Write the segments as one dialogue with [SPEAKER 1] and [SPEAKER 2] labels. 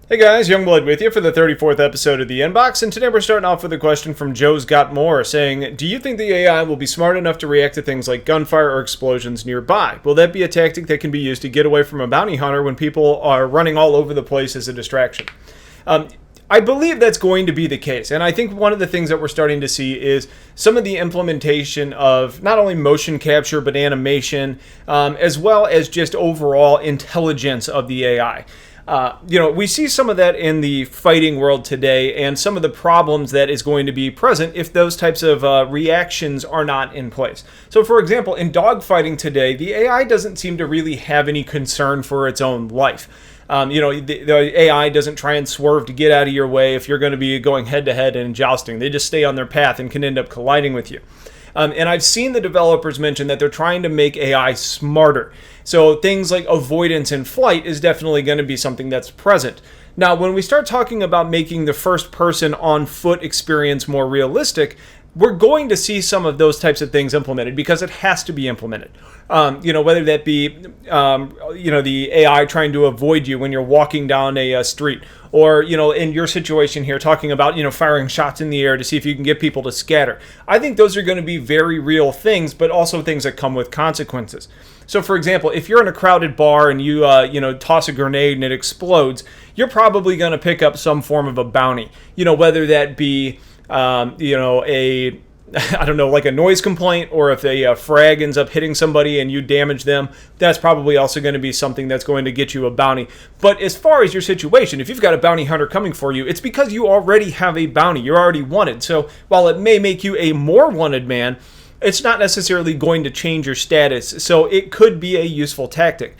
[SPEAKER 1] Hey guys, Youngblood with you for the 34th episode of The Inbox, and today we're starting off with a question from Joe's Got More, saying, do you think the AI will be smart enough to react to things like gunfire or explosions nearby? Will that be a tactic that can be used to get away from a bounty hunter when people are running all over the place as a distraction? I believe that's going to be the case, and I think one of the things that we're starting to see is some of the implementation of not only motion capture but animation, as well as just overall intelligence of the AI. We see some of that in the fighting world today and some of the problems that is going to be present if those types of reactions are not in place. So, for example, in dogfighting today, the AI doesn't seem to really have any concern for its own life. The AI doesn't try and swerve to get out of your way if you're going to be going head-to-head and jousting. They just stay on their path and can end up colliding with you. And I've seen the developers mention that they're trying to make AI smarter. So things like avoidance in flight is definitely going to be something that's present. Now, when we start talking about making the first person on foot experience more realistic, we're going to see some of those types of things implemented because it has to be implemented. Whether that be, the AI trying to avoid you when you're walking down a street, or, in your situation here, talking about, firing shots in the air to see if you can get people to scatter. I think those are going to be very real things, but also things that come with consequences. So, for example, if you're in a crowded bar and you, toss a grenade and it explodes, you're probably going to pick up some form of a bounty. Whether that be, like a noise complaint, or if a frag ends up hitting somebody and you damage them, that's probably also going to be something that's going to get you a bounty. But as far as your situation, if you've got a bounty hunter coming for you, it's because you already have a bounty. You're already wanted. So while it may make you a more wanted man, it's not necessarily going to change your status. So it could be a useful tactic.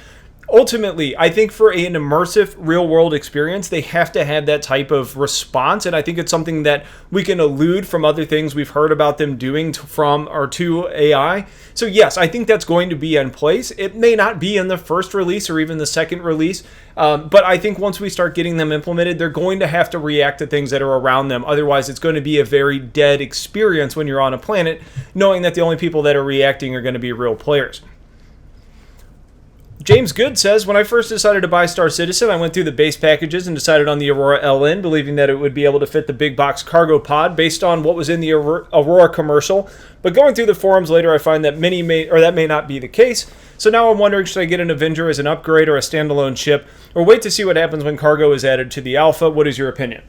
[SPEAKER 1] Ultimately, I think for an immersive real-world experience, they have to have that type of response, and I think it's something that we can elude from other things we've heard about them doing to AI. So yes, I think that's going to be in place. It may not be in the first release or even the second release, but I think once we start getting them implemented, they're going to have to react to things that are around them. Otherwise, it's going to be a very dead experience when you're on a planet, knowing that the only people that are reacting are going to be real players. James Good says, when I first decided to buy Star Citizen, I went through the base packages and decided on the Aurora LN, believing that it would be able to fit the big box cargo pod based on what was in the Aurora commercial. But going through the forums later, I find that that may not be the case. So now I'm wondering, should I get an Avenger as an upgrade or a standalone ship, or wait to see what happens when cargo is added to the Alpha? What is your opinion?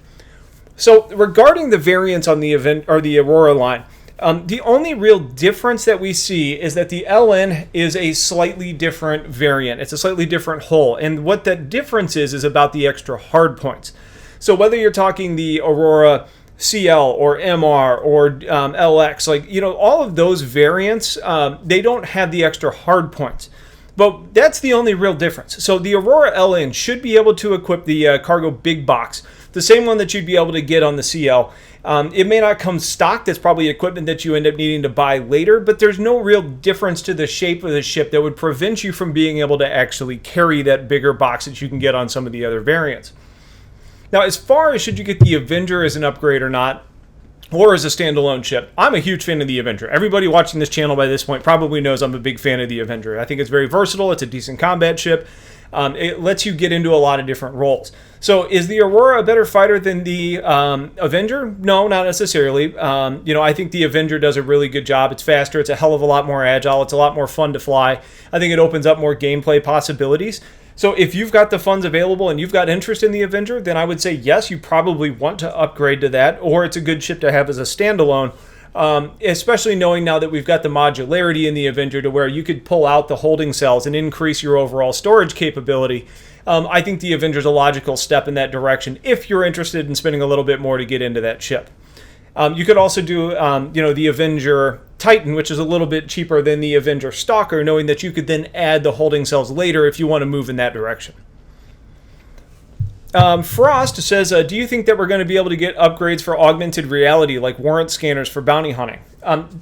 [SPEAKER 1] So regarding the variants on the Aurora line, the only real difference that we see is that the LN is a slightly different variant. It's a slightly different hull. And what that difference is about the extra hard points. So whether you're talking the Aurora CL or MR or LX, all of those variants, they don't have the extra hard points. But that's the only real difference. So the Aurora LN should be able to equip the cargo big box, the same one that you'd be able to get on the CL. It may not come stock. That's probably equipment that you end up needing to buy later, but there's no real difference to the shape of the ship that would prevent you from being able to actually carry that bigger box that you can get on some of the other variants. Now, as far as should you get the Avenger as an upgrade or not, or as a standalone ship, I'm a huge fan of the Avenger. Everybody watching this channel by this point probably knows I'm a big fan of the Avenger. I think it's very versatile. It's a decent combat ship. It lets you get into a lot of different roles. So is the Aurora a better fighter than the Avenger? No, not necessarily. I think the Avenger does a really good job. It's faster. It's a hell of a lot more agile. It's a lot more fun to fly. I think it opens up more gameplay possibilities. So if you've got the funds available and you've got interest in the Avenger, then I would say yes, you probably want to upgrade to that, or it's a good ship to have as a standalone. Especially knowing now that we've got the modularity in the Avenger to where you could pull out the holding cells and increase your overall storage capability. I think the Avenger is a logical step in that direction if you're interested in spending a little bit more to get into that ship. You could also do, the Avenger Titan, which is a little bit cheaper than the Avenger Stalker, knowing that you could then add the holding cells later if you want to move in that direction. Frost says, do you think that we're going to be able to get upgrades for augmented reality, like warrant scanners for bounty hunting?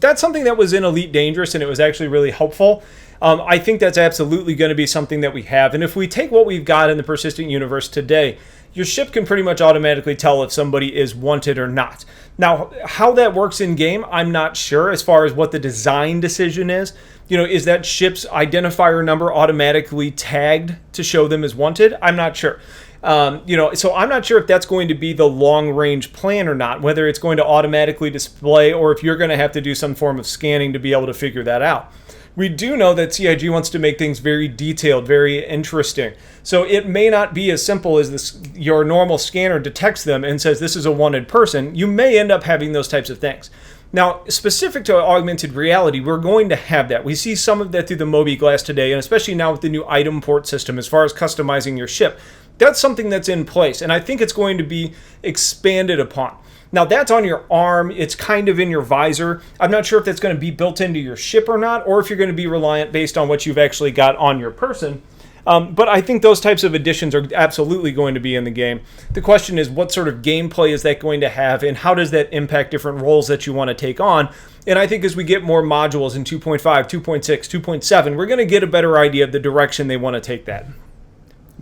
[SPEAKER 1] That's something that was in Elite Dangerous, and it was actually really helpful. I think that's absolutely going to be something that we have. And if we take what we've got in the persistent universe today, your ship can pretty much automatically tell if somebody is wanted or not. Now, how that works in game, I'm not sure as far as what the design decision is. Is that ship's identifier number automatically tagged to show them as wanted? I'm not sure. So I'm not sure if that's going to be the long-range plan or not, whether it's going to automatically display or if you're going to have to do some form of scanning to be able to figure that out. We do know that CIG wants to make things very detailed, very interesting. So it may not be as simple as your normal scanner detects them and says this is a wanted person. You may end up having those types of things. Now, specific to augmented reality, we're going to have that. We see some of that through the Mobi Glass today, and especially now with the new item port system as far as customizing your ship. That's something that's in place, and I think it's going to be expanded upon. Now, that's on your arm. It's kind of in your visor. I'm not sure if that's going to be built into your ship or not, or if you're going to be reliant based on what you've actually got on your person. But I think those types of additions are absolutely going to be in the game. The question is, what sort of gameplay is that going to have, and how does that impact different roles that you want to take on? And I think as we get more modules in 2.5, 2.6, 2.7, we're going to get a better idea of the direction they want to take that.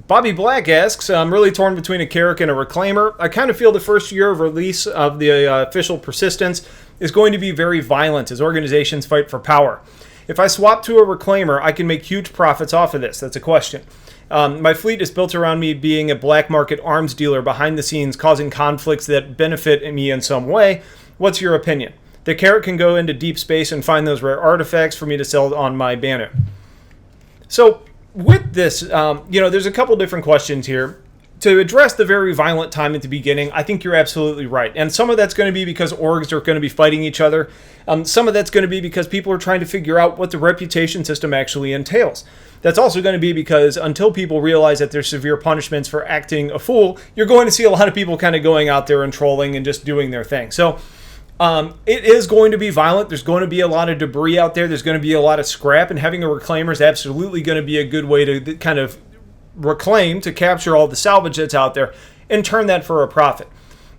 [SPEAKER 1] Bobby Black asks, I'm really torn between a Carrack and a Reclaimer. I kind of feel the first year of release of the official Persistence is going to be very violent as organizations fight for power. If I swap to a Reclaimer, I can make huge profits off of this. That's a question. My fleet is built around me being a black market arms dealer behind the scenes, causing conflicts that benefit me in some way. What's your opinion? The Carrack can go into deep space and find those rare artifacts for me to sell on my Banu. So, with this, there's a couple different questions here. To address the very violent time at the beginning, I think you're absolutely right. And some of that's going to be because orgs are going to be fighting each other. Some of that's going to be because people are trying to figure out what the reputation system actually entails. That's also going to be because until people realize that there's severe punishments for acting a fool, you're going to see a lot of people kind of going out there and trolling and just doing their thing. So it is going to be violent. There's going to be a lot of debris out there. There's going to be a lot of scrap, and having a Reclaimer is absolutely going to be a good way to kind of reclaim, to capture all the salvage that's out there and turn that for a profit.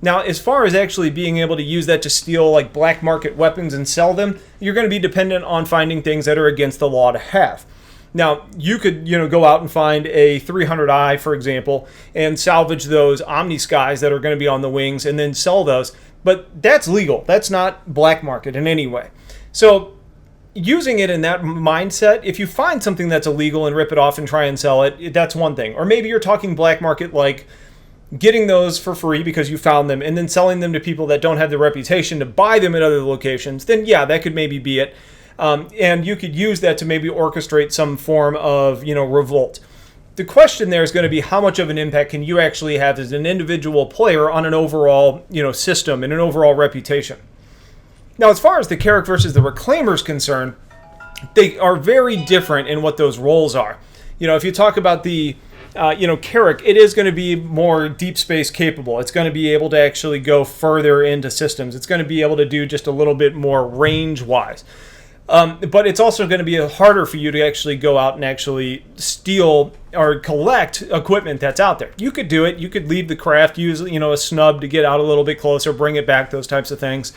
[SPEAKER 1] Now, as far as actually being able to use that to steal like black market weapons and sell them, you're going to be dependent on finding things that are against the law to have. Now, you could, go out and find a 300i, for example, and salvage those Omni Skies that are going to be on the wings and then sell those. But that's legal. That's not black market in any way. So using it in that mindset, if you find something that's illegal and rip it off and try and sell it, that's one thing. Or maybe you're talking black market, like getting those for free because you found them and then selling them to people that don't have the reputation to buy them at other locations, then yeah, that could maybe be it. And you could use that to maybe orchestrate some form of, revolt. The question there is going to be how much of an impact can you actually have as an individual player on an overall, system and an overall reputation. Now, as far as the Carrack versus the Reclaimer is concerned, they are very different in what those roles are. If you talk about the, Carrack, it is going to be more deep space capable. It's going to be able to actually go further into systems. It's going to be able to do just a little bit more range-wise. But it's also going to be harder for you to actually go out and actually steal or collect equipment that's out there. You could do it. You could leave the craft, use a snub to get out a little bit closer, bring it back, those types of things.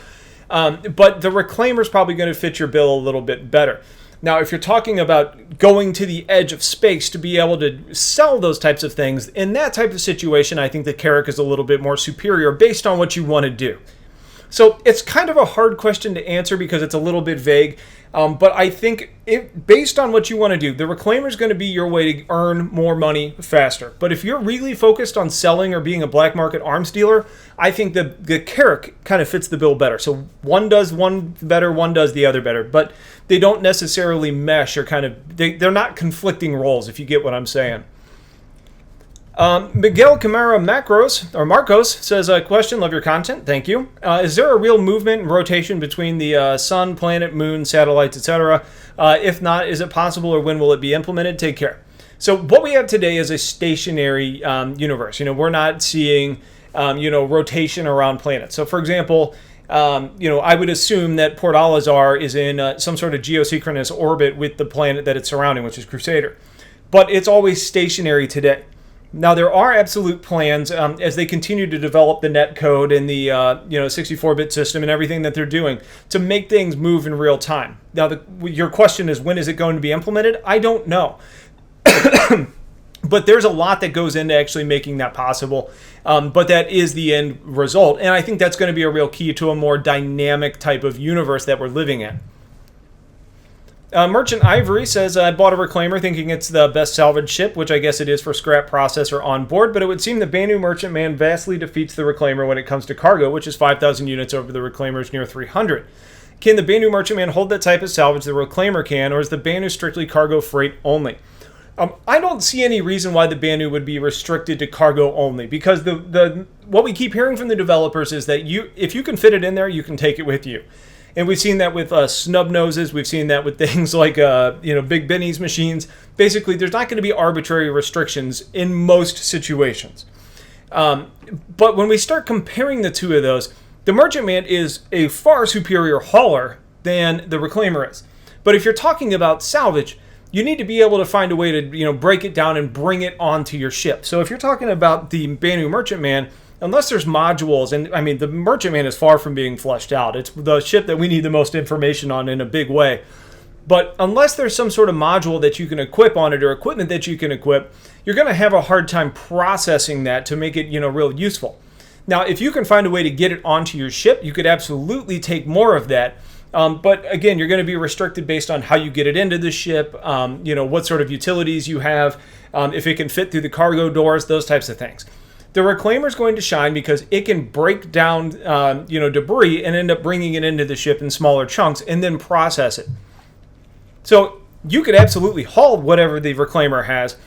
[SPEAKER 1] But the Reclaimer is probably going to fit your bill a little bit better. Now, if you're talking about going to the edge of space to be able to sell those types of things, in that type of situation, I think the Carrack is a little bit more superior based on what you want to do. So it's kind of a hard question to answer because it's a little bit vague. But I think based on what you want to do, the Reclaimer is going to be your way to earn more money faster. But if you're really focused on selling or being a black market arms dealer, I think the Carrack kind of fits the bill better. So one does one better, one does the other better. But they don't necessarily mesh or they're not conflicting roles, if you get what I'm saying. Miguel Camara Marcos says, question, love your content, thank you. Is there a real movement and rotation between the sun, planet, moon, satellites, etc.? If not, is it possible, or when will it be implemented? Take care. So what we have today is a stationary universe. We're not seeing, rotation around planets. So for example, I would assume that Port Alazar is in some sort of geosynchronous orbit with the planet that it's surrounding, which is Crusader. But it's always stationary today. Now, there are absolute plans as they continue to develop the net code and the 64-bit system and everything that they're doing to make things move in real time. Now, your question is, when is it going to be implemented? I don't know. But there's a lot that goes into actually making that possible. But that is the end result. And I think that's going to be a real key to a more dynamic type of universe that we're living in. Merchant Ivory says, I bought a Reclaimer thinking it's the best salvage ship, which I guess it is for scrap processor on board, but it would seem the Banu Merchantman vastly defeats the Reclaimer when it comes to cargo, which is 5,000 units over the Reclaimer's near 300. Can the Banu Merchantman hold that type of salvage the Reclaimer can, or is the Banu strictly cargo freight only? I don't see any reason why the Banu would be restricted to cargo only, because what we keep hearing from the developers is that if you can fit it in there, you can take it with you. And we've seen that with snub noses. We've seen that with things like Big Benny's machines. Basically, there's not going to be arbitrary restrictions in most situations. But when we start comparing the two of those, the Merchantman is a far superior hauler than the Reclaimer is. But if you're talking about salvage, you need to be able to find a way to break it down and bring it onto your ship. So if you're talking about the Banu Merchantman, unless there's modules, and I mean, the Merchantman is far from being fleshed out. It's the ship that we need the most information on in a big way. But unless there's some sort of module that you can equip on it or equipment that you can equip, you're going to have a hard time processing that to make it, real useful. Now, if you can find a way to get it onto your ship, you could absolutely take more of that. But again, you're going to be restricted based on how you get it into the ship, what sort of utilities you have, if it can fit through the cargo doors, those types of things. The Reclaimer is going to shine because it can break down, debris and end up bringing it into the ship in smaller chunks and then process it. So you could absolutely haul whatever the Reclaimer has,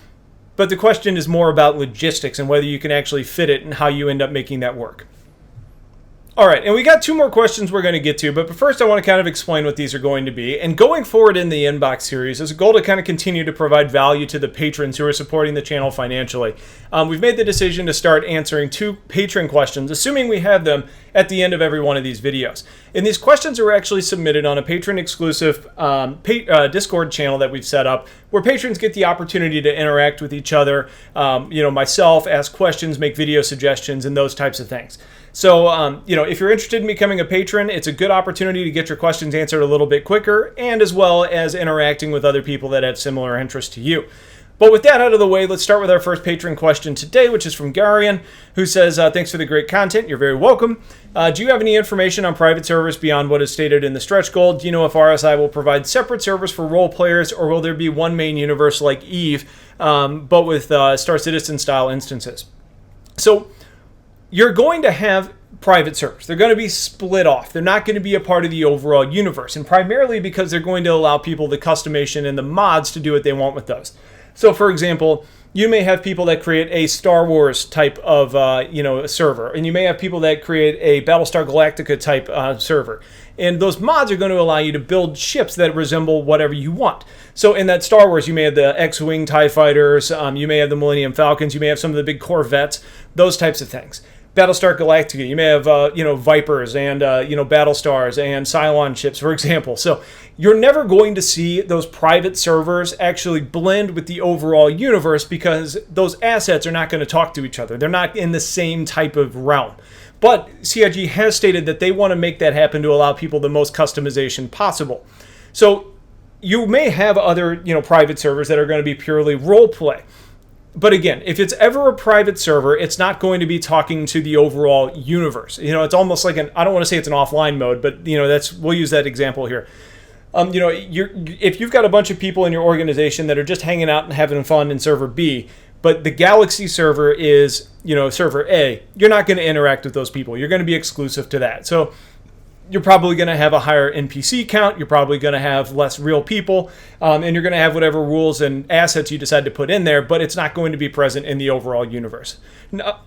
[SPEAKER 1] but the question is more about logistics and whether you can actually fit it and how you end up making that work. All right, and we got two more questions we're going to get to, but first I want to kind of explain what these are going to be. And going forward in the Inbox series is a goal to kind of continue to provide value to the patrons who are supporting the channel financially. We've made the decision to start answering 2 patron questions, assuming we have them at the end of every one of these videos. And these questions are actually submitted on a patron-exclusive Discord channel that we've set up, where patrons get the opportunity to interact with each other, myself, ask questions, make video suggestions, and those types of things. So, if you're interested in becoming a patron, it's a good opportunity to get your questions answered a little bit quicker, and as well as interacting with other people that have similar interests to you. But with that out of the way, let's start with our first patron question today, which is from Garian, who says, thanks for the great content. You're very welcome. Do you have any information on private servers beyond what is stated in the stretch goal? Do you know if RSI will provide separate servers for role players, or will there be one main universe like EVE, but with Star Citizen style instances? So, you're going to have private servers. They're going to be split off. They're not going to be a part of the overall universe, and primarily because they're going to allow people the customization and the mods to do what they want with those. So, for example, you may have people that create a Star Wars type of server, and you may have people that create a Battlestar Galactica type server. And those mods are going to allow you to build ships that resemble whatever you want. So in that Star Wars, you may have the X-Wing TIE Fighters, you may have the Millennium Falcons, you may have some of the big Corvettes, those types of things. Battlestar Galactica, you may have, Vipers and, Battlestars and Cylon ships, for example. So you're never going to see those private servers actually blend with the overall universe because those assets are not going to talk to each other. They're not in the same type of realm. But CIG has stated that they want to make that happen to allow people the most customization possible. So you may have other, private servers that are going to be purely role play. But again, if it's ever a private server, it's not going to be talking to the overall universe. It's almost like I don't want to say it's an offline mode, but we'll use that example here. If you've got a bunch of people in your organization that are just hanging out and having fun in server B, but the Galaxy server is, server A, you're not going to interact with those people. You're going to be exclusive to that. So you're probably going to have a higher NPC count, you're probably going to have less real people, and you're going to have whatever rules and assets you decide to put in there, but it's not going to be present in the overall universe. Now,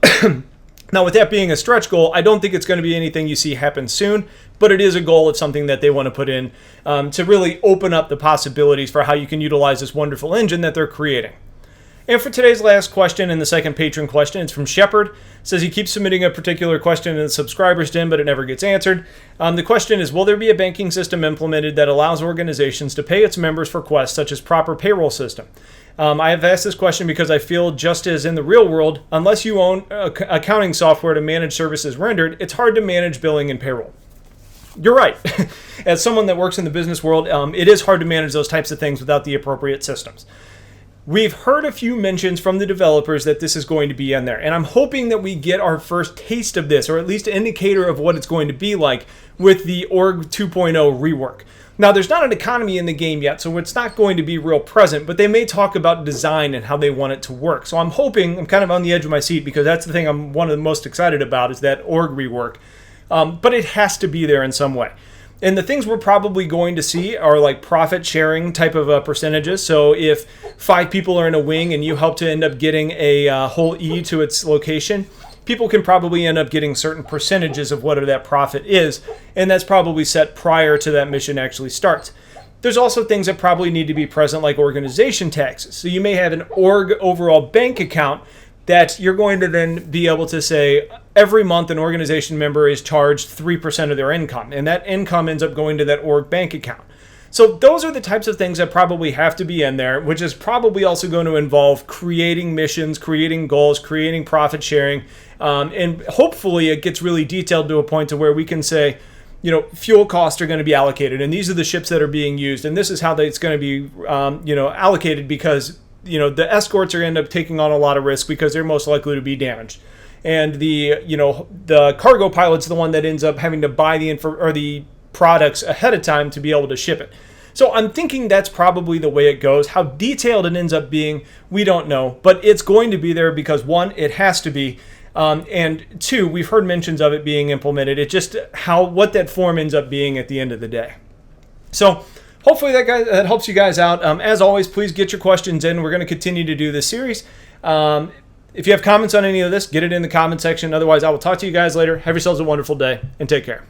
[SPEAKER 1] with that being a stretch goal, I don't think it's going to be anything you see happen soon, but it is a goal. It's something that they want to put in to really open up the possibilities for how you can utilize this wonderful engine that they're creating. And for today's last question, and the second patron question, it's from Shepard. It says he keeps submitting a particular question in the subscribers den, but it never gets answered. The question is, will there be a banking system implemented that allows organizations to pay its members for quests, such as proper payroll system? I have asked this question because I feel, just as in the real world, unless you own accounting software to manage services rendered, it's hard to manage billing and payroll. You're right. As someone that works in the business world, it is hard to manage those types of things without the appropriate systems. We've heard a few mentions from the developers that this is going to be in there, and I'm hoping that we get our first taste of this, or at least an indicator of what it's going to be like with the Org 2.0 rework. Now, there's not an economy in the game yet, so it's not going to be real present, but they may talk about design and how they want it to work. So I'm hoping, I'm kind of on the edge of my seat, because that's the thing I'm one of the most excited about, is that Org rework. But it has to be there in some way. And the things we're probably going to see are like profit sharing type of percentages. So if 5 people are in a wing and you help to end up getting a whole E to its location, people can probably end up getting certain percentages of whatever that profit is. And that's probably set prior to that mission actually starts. There's also things that probably need to be present, like organization taxes. So you may have an org overall bank account that you're going to then be able to say every month an organization member is charged 3% of their income, and that income ends up going to that org bank account. So those are the types of things that probably have to be in there, which is probably also going to involve creating missions, creating goals, creating profit sharing, and hopefully it gets really detailed to a point to where we can say, you know, fuel costs are going to be allocated, and these are the ships that are being used, and this is how it's going to be, allocated, because the escorts are end up taking on a lot of risk because they're most likely to be damaged. And the cargo pilot's the one that ends up having to buy the products ahead of time to be able to ship it. So I'm thinking that's probably the way it goes. How detailed it ends up being, we don't know, but it's going to be there because 1, it has to be, and 2, we've heard mentions of it being implemented. It's just what that form ends up being at the end of the day. So hopefully that helps you guys out. As always, please get your questions in. We're going to continue to do this series. If you have comments on any of this, get it in the comment section. Otherwise, I will talk to you guys later. Have yourselves a wonderful day, and take care.